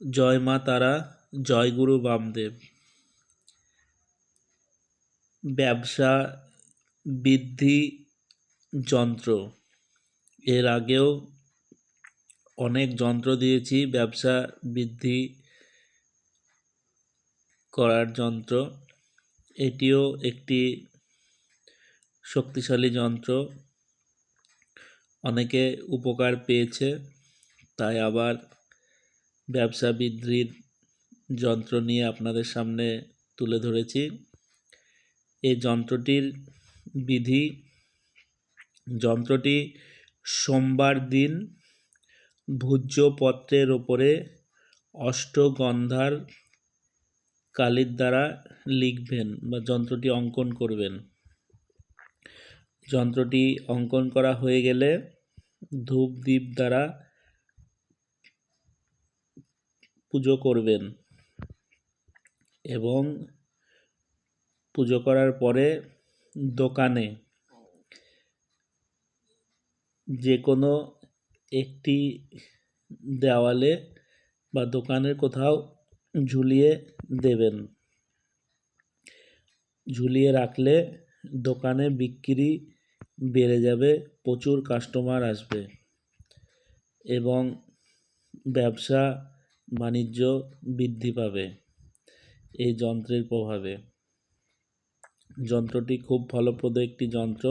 জয় মা তারা, জয় গুরু বামদেব। ব্যবসা বৃদ্ধি যন্ত্র, এর আগেও অনেক যন্ত্র দিয়েছি ব্যবসা বৃদ্ধি করার যন্ত্র। এটিও একটি শক্তিশালী যন্ত্র, অনেকে উপকার পেয়েছে, তাই আবার ব্যবসা বৃদ্ধির যন্ত্র নিয়ে আপনাদের সামনে তুলে ধরেছি। এই যন্ত্রটির বিধি: যন্ত্রটি সোমবার দিন ভূজ্য পত্রের ওপরে অষ্টগন্ধার কালির দ্বারা লিখবেন বা যন্ত্রটি অঙ্কন করবেন। যন্ত্রটি অঙ্কন করা হয়ে গেলে ধূপ দ্বীপ দ্বারা পুজো করবেন এবং পুজো করার পরে দোকানে যে কোনো একটি দেওয়ালে বা দোকানের কোথাও ঝুলিয়ে দেবেন। ঝুলিয়ে রাখলে দোকানে বিক্রি বেড়ে যাবে, প্রচুর কাস্টমার আসবে এবং ব্যবসা বাণিজ্য বৃদ্ধি পাবে এই যন্ত্রের প্রভাবে। যন্ত্রটি খুব ফলপ্রদ একটি যন্ত্র।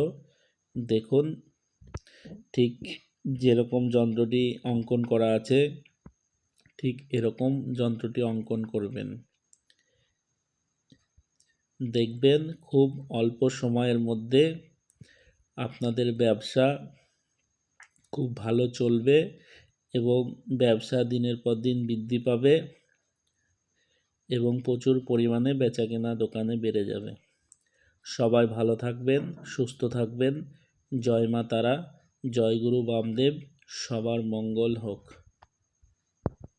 দেখুন, ঠিক যেরকম যন্ত্রটি অঙ্কন করা আছে ঠিক এরকম যন্ত্রটি অঙ্কন করবেন। দেখবেন খুব অল্প সময়ের মধ্যে আপনাদের ব্যবসা খুব ভালো চলবে এবং ব্যবসা দিনের পর দিন বৃদ্ধি পাবে এবং প্রচুর পরিমাণে বেচাকেনা দোকানে বেড়ে যাবে। সবাই ভালো থাকবেন, সুস্থ থাকবেন। জয় মা তারা, জয় গুরু বামদেব। সবার মঙ্গল হোক।